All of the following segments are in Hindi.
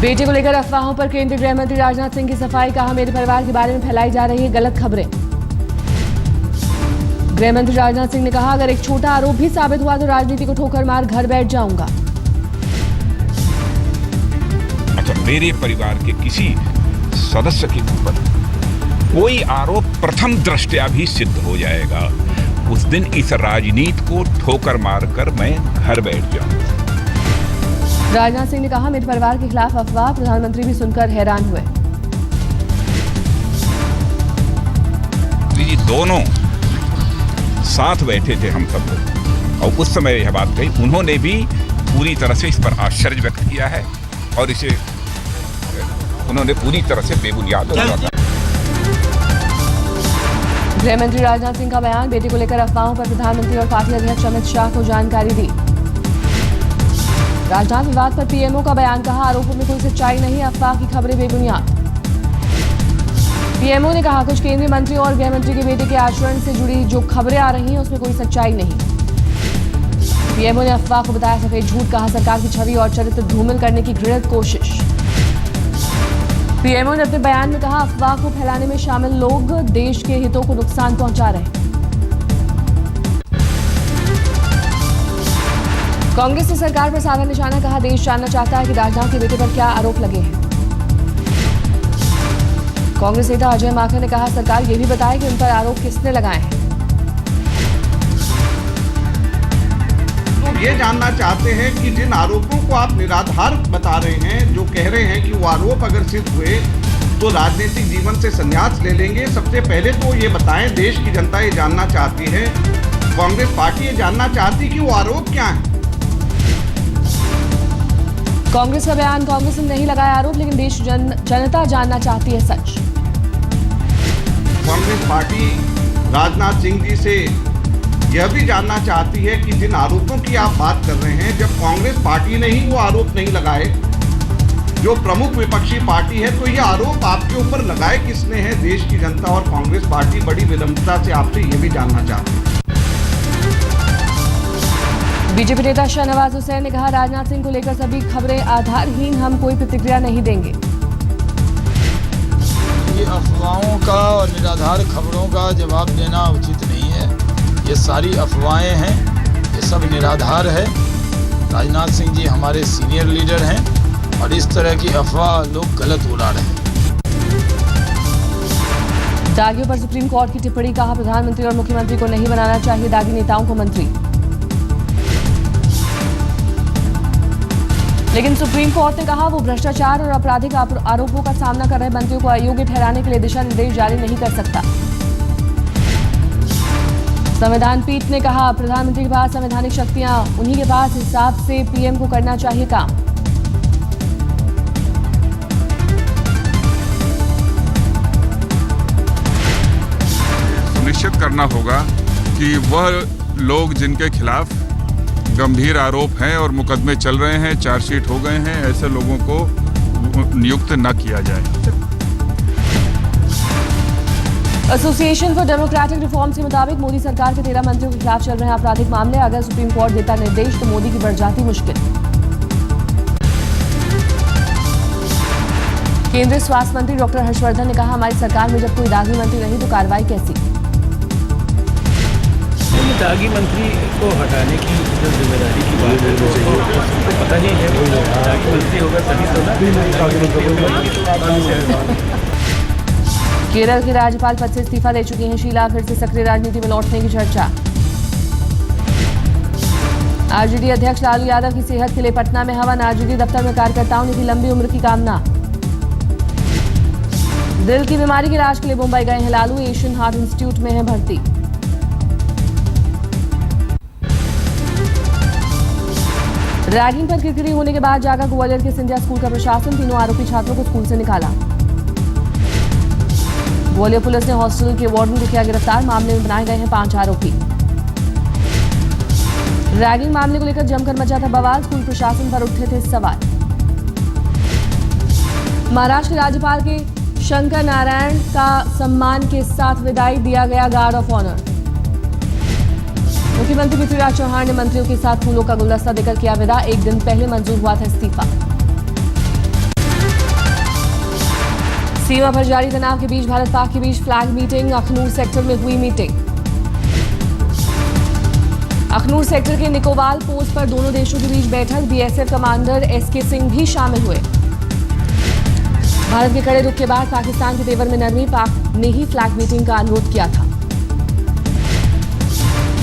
बेटे को लेकर अफवाहों पर केंद्रीय गृह मंत्री राजनाथ सिंह की सफाई। कहा, मेरे परिवार के बारे में फैलाई जा रही है गलत खबरें। गृह मंत्री राजनाथ सिंह ने कहा, अगर एक छोटा आरोप भी साबित हुआ तो राजनीति को ठोकर मार घर बैठ जाऊंगा। अच्छा, मेरे परिवार के किसी सदस्य के ऊपर कोई आरोप प्रथम दृष्टया भी सिद्ध हो जाएगा, उस दिन इस राजनीति को ठोकर मारकर मैं घर बैठ जाऊंगा। राजनाथ सिंह ने कहा, मेरे परिवार के खिलाफ अफवाह। प्रधानमंत्री भी सुनकर हैरान हुए। ये दोनों साथ बैठे थे हम सब लोग, और उस समय यह बात कही। उन्होंने भी पूरी तरह से इस पर आश्चर्य व्यक्त किया है और इसे उन्होंने पूरी तरह से बेबुनियाद बताया। गृह मंत्री राजनाथ सिंह का बयान। बेटे को लेकर अफवाहों पर प्रधानमंत्री और पार्टी अध्यक्ष अमित शाह को जानकारी दी। राजनाथ विवाद पर पीएमओ का बयान। कहा, आरोपों में कोई सच्चाई नहीं, अफवाह की खबरें बेबुनियाद। पीएमओ ने कहा, कुछ केंद्रीय मंत्री और गृह मंत्री के बेटे के आचरण से जुड़ी जो खबरें आ रही हैं उसमें कोई सच्चाई नहीं। पीएमओ ने अफवाह को बताया सफेद झूठ। कहा, सरकार की छवि और चरित्र धूमिल करने की घृणित कोशिश। पीएमओ ने अपने बयान में कहा, अफवाह को फैलाने में शामिल लोग देश के हितों को नुकसान पहुंचा रहे हैं। कांग्रेस ने सरकार पर साधा निशाना। कहा, देश जानना चाहता है कि राजनाथ के बेटे पर क्या आरोप लगे हैं। कांग्रेस नेता अजय माकन ने कहा, सरकार ये भी बताए कि उन पर आरोप किसने लगाए हैं। तो ये जानना चाहते हैं कि जिन आरोपों को आप निराधार बता रहे हैं, जो कह रहे हैं कि वो आरोप अगर सिद्ध हुए तो राजनीतिक जीवन से संन्यास ले लेंगे, सबसे पहले तो ये बताएं, देश की जनता ये जानना चाहती है, कांग्रेस पार्टी ये जानना चाहती कि वो आरोप क्या है। कांग्रेस का बयान। कांग्रेस ने नहीं लगाया आरोप, लेकिन देश जनता जानना चाहती है सच। कांग्रेस पार्टी राजनाथ सिंह जी से यह भी जानना चाहती है कि जिन आरोपों की आप बात कर रहे हैं, जब कांग्रेस पार्टी ने ही वो आरोप नहीं लगाए, जो प्रमुख विपक्षी पार्टी है, तो ये आरोप आपके ऊपर लगाए किसने है। देश की जनता और कांग्रेस पार्टी बड़ी विनम्रता से आपसे ये भी जानना चाहती है। बीजेपी नेता शाहनवाज हुसैन ने कहा, राजनाथ सिंह को लेकर सभी खबरें आधारहीन, हम कोई प्रतिक्रिया नहीं देंगे। ये अफवाहों का और निराधार खबरों का जवाब देना उचित नहीं है। ये सारी अफवाहें हैं, ये सब निराधार है। राजनाथ सिंह जी हमारे सीनियर लीडर हैं और इस तरह की अफवाह लोग गलत उड़ा रहे हैं। दागियों पर सुप्रीम कोर्ट की टिप्पणी। कहा, प्रधानमंत्री और मुख्यमंत्री को नहीं बनाना चाहिए दागी नेताओं को मंत्री। लेकिन सुप्रीम कोर्ट ने कहा, वो भ्रष्टाचार और आपराधिक आरोपों का सामना कर रहे मंत्रियों को अयोग्य ठहराने के लिए दिशा निर्देश जारी नहीं कर सकता। संविधान पीठ ने कहा, प्रधानमंत्री के पास संवैधानिक शक्तियां, उन्हीं के पास हिसाब से पीएम को करना चाहिए काम। सुनिश्चित करना होगा कि वह लोग जिनके खिलाफ गंभीर आरोप हैं और मुकदमे चल रहे हैं, चार्जशीट हो गए हैं, ऐसे लोगों को नियुक्त न किया जाए। एसोसिएशन फॉर डेमोक्रेटिक रिफॉर्म्स के मुताबिक मोदी सरकार के 13 मंत्रियों के खिलाफ चल रहे हैं आपराधिक मामले। अगर सुप्रीम कोर्ट देता निर्देश तो मोदी की बढ़ जाती मुश्किल। केंद्रीय स्वास्थ्य मंत्री डॉक्टर हर्षवर्धन ने कहा, हमारी सरकार में जब कोई दागी मंत्री नहीं तो कार्रवाई कैसी। दागी मंत्री को हटाने की जिम्मेदारी की बात है, तो पता नहीं है दागी मंत्री होगा तभी तो ना। केरल के राज्यपाल पद से इस्तीफा दे चुकी हैं शीला। फिर से सक्रिय राजनीति में लौटने की चर्चा। आरजेडी अध्यक्ष लालू यादव की सेहत के लिए पटना में हवन। आरजेडी दफ्तर में कार्यकर्ताओं ने की लंबी उम्र की कामना। दिल की बीमारी के इलाज के लिए मुंबई गए हैं लालू। एशियन हार्ट इंस्टीट्यूट में है भर्ती। रैगिंग पर किरकिरी होने के बाद जागा ग्वालियर के सिंधिया स्कूल का प्रशासन। तीनों आरोपी छात्रों को स्कूल से निकाला। ग्वालियर पुलिस ने हॉस्टल के वार्डन को किया गिरफ्तार। मामले में बनाए गए हैं 5 आरोपी। रैगिंग मामले को लेकर जमकर मचा था बवाल। स्कूल प्रशासन पर उठे थे सवाल। महाराष्ट्र के राज्यपाल के शंकर नारायण का सम्मान के साथ विदाई। दिया गया गार्ड ऑफ ऑनर। मुख्यमंत्री पृथ्वीराज चौहान ने मंत्रियों के साथ फूलों का गुलदस्ता देकर किया विदा। एक दिन पहले मंजूर हुआ था इस्तीफा। सीमा पर जारी तनाव के बीच भारत पाक के बीच फ्लैग मीटिंग। अखनूर सेक्टर में हुई मीटिंग। अखनूर सेक्टर के निकोबाल पोस्ट पर दोनों देशों के बीच बैठक। बीएसएफ कमांडर एसके सिंह भी शामिल हुए। भारत के कड़े रुख के बाद पाकिस्तान के तेवर में नरमी। पाक ने ही फ्लैग मीटिंग का अनुरोध किया था।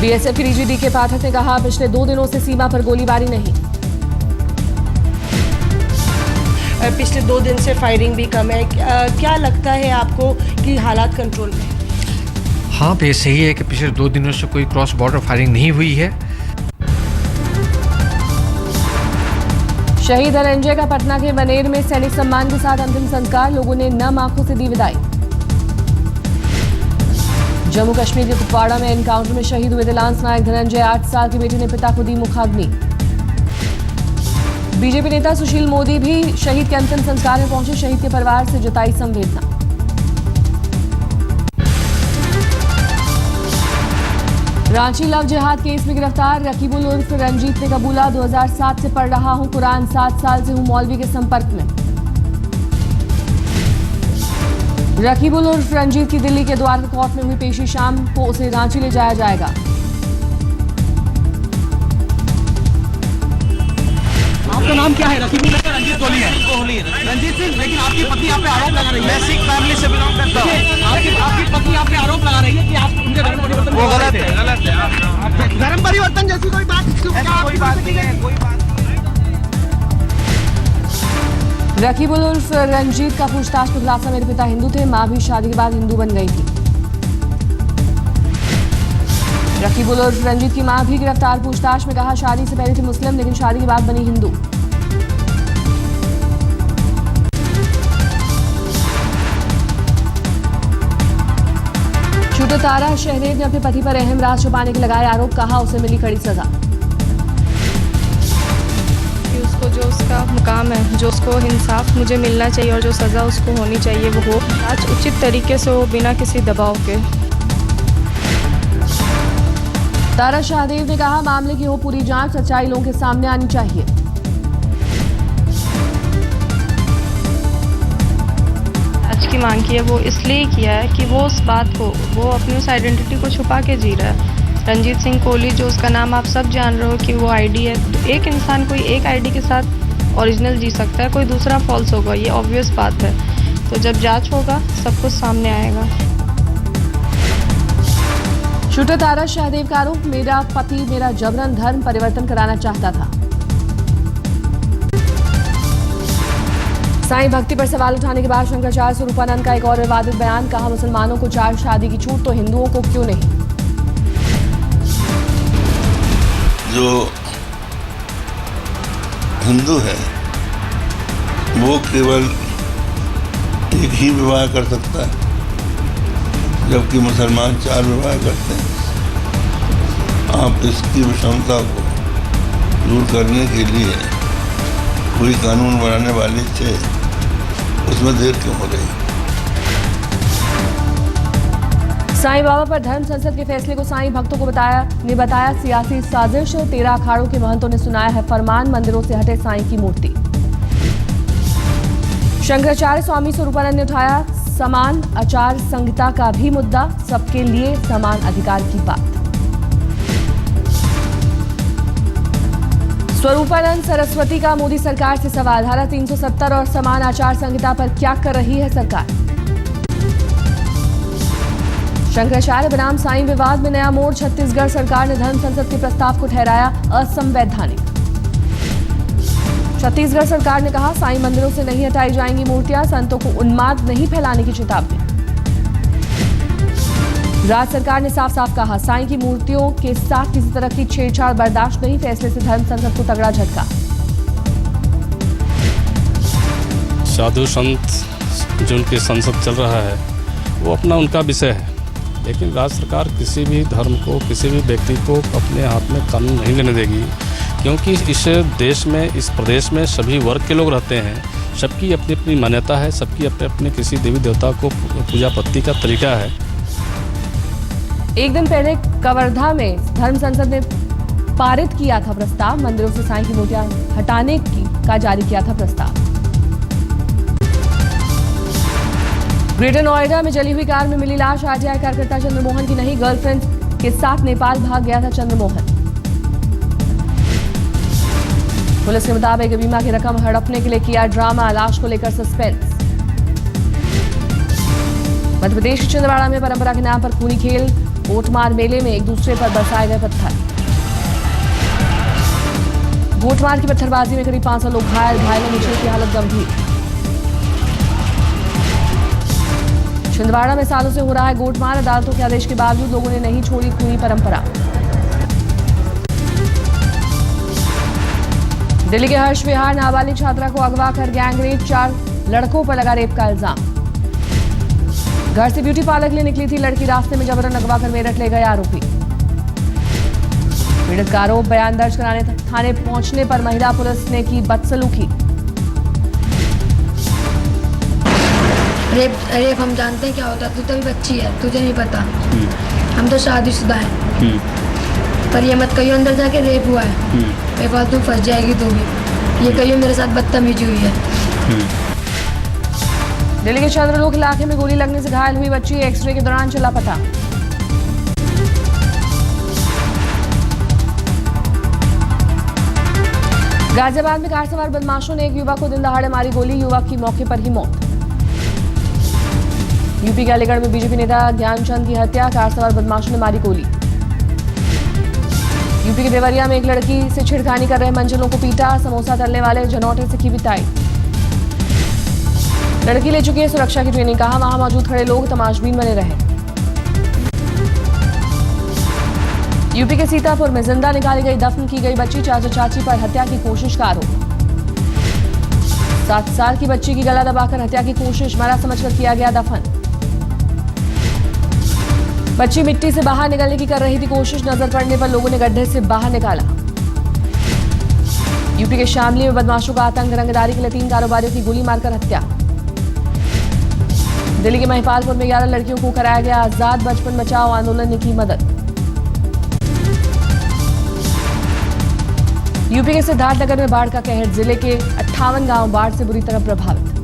बीएसएफ के डीजी डीके पाठक ने कहा, पिछले 2 दिनों से सीमा पर गोलीबारी नहीं। पिछले 2 दिन से फायरिंग भी कम है। क्या लगता है आपको कि हालात कंट्रोल में? हाँ, ये सही है कि पिछले 2 दिनों से कोई क्रॉस बॉर्डर फायरिंग नहीं हुई है। शहीद धनंजय का पटना के बनेर में सैनिक सम्मान के साथ अंतिम संस्कार। लोगों ने नम आंखों से दी विदाई। जम्मू कश्मीर के कुपवाड़ा में एनकाउंटर में शहीद हुए लांस नायक धनंजय। 8 साल के बेटे ने पिता को दी मुखाग्नि। बीजेपी नेता सुशील मोदी भी शहीद के अंतिम संस्कार में पहुंचे। शहीद के परिवार से जताई संवेदना। रांची लव जिहाद केस में गिरफ्तार रकीबुल उर्फ रंजीत ने कबूला, 2007 से पढ़ रहा हूं कुरान, 7 साल से हूं मौलवी के संपर्क में। रकीबुल उर्फ रंजीत की दिल्ली के द्वारका कोर्ट में हुई पेशी। शाम को उसे रांची ले जाया जाएगा। आपका नाम क्या है? रकीबुल है, रंजीत कोहली है। रंजीत सिंह, लेकिन आपकी पत्नी आप पे आरोप लगा रही है। मैं सिख फैमिली से बिलोंग करता हूं। आपकी पत्नी आप पे आरोप लगा रही है कि आप उनके धर्म परिवर्तन। वो गलत है। धर्म परिवर्तन जैसी कोई बात नहीं है। रकीबुल उर्फ रंजीत का पूछताछ में खुलासा, मेरे पिता हिंदू थे, मां भी शादी के बाद हिंदू बन गई थी। रकीबुल उर्फ रंजीत की मां भी गिरफ्तार। पूछताछ में कहा, शादी से पहले थी मुस्लिम लेकिन शादी के बाद बनी हिंदू। शूटर तारा शहरेद ने अपने पति पर अहम राज छुपाने के लगाए आरोप। कहा, उसे मिली कड़ी सजा। उसको जो उसका मुकाम है, जो उसको इंसाफ मुझे मिलना चाहिए और जो सज़ा उसको होनी चाहिए वो हो। आज उचित तरीके से हो, बिना किसी दबाव के। तारा शाहदेव ने कहा, मामले की हो पूरी जांच, सच्चाई लोगों के सामने आनी चाहिए। आज की मांग की है वो इसलिए किया है कि वो उस बात को, वो अपनी उस आइडेंटिटी को छुपा के जी रहा है। रंजीत सिंह कोहली, जो उसका नाम आप सब जान रहे हो कि वो आईडी है। तो एक इंसान कोई एक आईडी के साथ ओरिजिनल जी सकता है, कोई दूसरा फॉल्स होगा, ये ऑब्वियस बात है। तो जब जांच होगा सब कुछ सामने आएगा। शूटर तारा शाहदेव का आरोप, मेरा पति मेरा जबरन धर्म परिवर्तन कराना चाहता था। साईं भक्ति पर सवाल उठाने के बाद शंकराचार्य स्वरूपानंद का एक और विवादित बयान। कहा, मुसलमानों को 4 शादी की छूट तो हिंदुओं को क्यों नहीं। जो हिंदू है वो केवल एक ही विवाह कर सकता है, जबकि मुसलमान 4 विवाह करते हैं। आप इसकी विषमता को दूर करने के लिए कोई कानून बनाने वाले थे, उसमें देर क्यों हो रही? साईं बाबा पर धर्म संसद के फैसले को साईं भक्तों को बताया सियासी साजिश। 13 अखाड़ों के महंतों ने सुनाया है फरमान। मंदिरों से हटे साईं की मूर्ति। शंकराचार्य स्वामी स्वरूपानंद ने उठाया समान आचार संहिता का भी मुद्दा। सबके लिए समान अधिकार की बात। स्वरूपानंद सरस्वती का मोदी सरकार से सवाल। धारा 370 और समान आचार संहिता पर क्या कर रही है सरकार। शंकराचार्य बनाम साईं विवाद में नया मोड़। छत्तीसगढ़ सरकार ने धर्म संसद के प्रस्ताव को ठहराया असंवैधानिक। छत्तीसगढ़ सरकार ने कहा, साईं मंदिरों से नहीं हटाई जाएंगी मूर्तियां। संतों को उन्माद नहीं फैलाने की चेतावनी। राज्य सरकार ने साफ साफ कहा, साईं की मूर्तियों के साथ किसी तरह की छेड़छाड़ बर्दाश्त नहीं। फैसले से धर्म संसद को तगड़ा झटका। साधु संत जो उनके संसद चल रहा है वो अपना उनका विषय है, लेकिन राज्य सरकार किसी भी धर्म को, किसी भी व्यक्ति को अपने हाथ में कानून नहीं लेने देगी, क्योंकि इस देश में, इस प्रदेश में सभी वर्ग के लोग रहते हैं। सबकी अपनी अपनी मान्यता है, सबकी अपने अपने किसी देवी देवता को पूजा पत्ती का तरीका है। एक दिन पहले कवर्धा में धर्म संसद ने पारित किया था प्रस्ताव। मंदिरों से साईं की मूर्तियां हटाने का जारी किया था प्रस्ताव। ग्रेटर नोएडा में जली हुई कार में मिली लाश। आरटीआई कार्यकर्ता चंद्रमोहन की नहीं, गर्लफ्रेंड के साथ नेपाल भाग गया था चंद्रमोहन। पुलिस के मुताबिक बीमा की रकम हड़पने के लिए किया ड्रामा, लाश को लेकर सस्पेंस। मध्य प्रदेश के छिंदवाड़ा में परंपरा के नाम पर खूनी खेल, गोटमार मेले में एक दूसरे पर बरसाए गए पत्थर। गोटमार की पत्थरबाजी में करीब 500 लोग घायल, घायलों में 6 की हालत गंभीर। छिंदवाड़ा में सालों से हो रहा है गोटमार, अदालतों के आदेश के बावजूद लोगों ने नहीं छोड़ी खूनी परंपरा। दिल्ली के हर्ष विहार, नाबालिग छात्रा को अगवा कर गैंगरेप, 4 लड़कों पर लगा रेप का इल्जाम। घर से ब्यूटी पार्लर के लिए निकली थी लड़की, रास्ते में जबरन अगवा कर मेरठ ले गए आरोपी। पीड़ित का आरोप, बयान दर्ज कराने थाने पहुंचने पर महिला पुलिस ने की बदसलूकी। रेप हम जानते हैं क्या होता है, तू तो भी बच्ची है, तुझे नहीं पता। हम तो शादीशुदा हैं, पर ये मत कहियो अंदर जाके रेप हुआ है, बेफालतू फंस जाएगी तू भी। ये कहियो मेरे साथ बदतमीजी हुई है। दिल्ली के चंद्रलोक इलाके में गोली लगने से घायल हुई बच्ची, एक्सरे के दौरान चला पता। गाजियाबाद में कार सवार बदमाशों ने एक युवक को दिन दहाड़े मारी गोली, युवक की मौके पर ही मौत। यूपी के अलीगढ़ में बीजेपी नेता ज्ञानचंद की हत्या, कार सवार बदमाशों ने मारी गोली। यूपी के देवरिया में एक लड़की से छिड़खानी कर रहे मंझलों को पीटा, समोसा तलने वाले जनौटे से की पिटाई। लड़की ले चुकी है सुरक्षा की ट्रेनिंग, कहा वहां मौजूद खड़े लोग तमाशबीन बने रहे। यूपी के सीतापुर में जिंदा निकाली गई दफन की गई बच्ची, चाचा चाची पर हत्या की कोशिश का आरोप। 7 साल की बच्ची की गला दबाकर हत्या की कोशिश, मरा समझकर किया गया दफन। बच्ची मिट्टी से बाहर निकलने की कर रही थी कोशिश, नजर पड़ने पर लोगों ने गड्ढे से बाहर निकाला। यूपी के शामली में बदमाशों का आतंक, रंगदारी के लिए 3 कारोबारियों की गोली मारकर हत्या। दिल्ली के महिपालपुर में 11 लड़कियों को कराया गया आजाद, बचपन बचाओ आंदोलन ने की मदद। यूपी के सिद्धार्थनगर में बाढ़ का कहर, जिले के 58 गांव बाढ़ से बुरी तरह प्रभावित।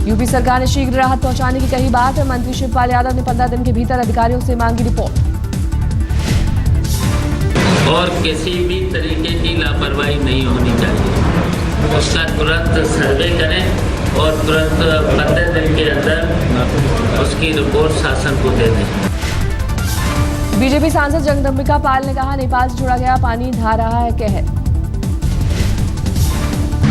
यूपी सरकार ने शीघ्र राहत पहुंचाने की कही बात, मंत्री शिवपाल यादव ने 15 दिन के भीतर अधिकारियों से मांगी रिपोर्ट। और किसी भी तरीके की लापरवाही नहीं होनी चाहिए, उसका तुरंत सर्वे करें और तुरंत 15 दिन के अंदर उसकी रिपोर्ट शासन को दे दें। बीजेपी सांसद जगदम्बिका पाल ने कहा, नेपाल से छोड़ा गया पानी ढा रहा है कहर।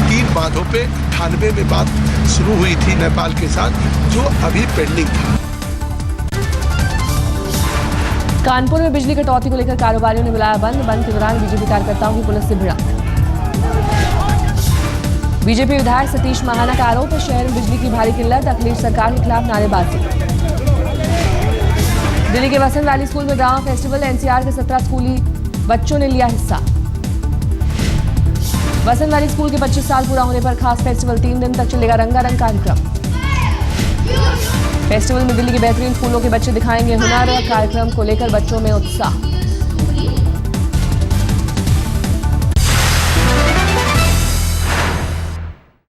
3 बांधों पे 98 में बात शुरू हुई थी नेपाल के साथ, जो अभी पेंडिंग था। कानपुर में बिजली कटौती को लेकर कारोबारियों ने बुलाया बंद के दौरान बीजेपी कार्यकर्ताओं की पुलिस से भिड़ंत। बीजेपी विधायक सतीश महाना का आरोप है, शहर में बिजली की भारी किल्लत, अखिलेश सरकार के खिलाफ नारेबाजी। दिल्ली के वसंत वैली स्कूल में ड्रामा फेस्टिवल, एनसीआर के 17 स्कूली बच्चों ने लिया हिस्सा। वसंत वैली स्कूल के 25 साल पूरा होने पर खास फेस्टिवल, 3 दिन तक चलेगा रंगारंग कार्यक्रम। फेस्टिवल में दिल्ली के बेहतरीन स्कूलों के बच्चे दिखाएंगे हुनर, कार्यक्रम को लेकर बच्चों में उत्साह।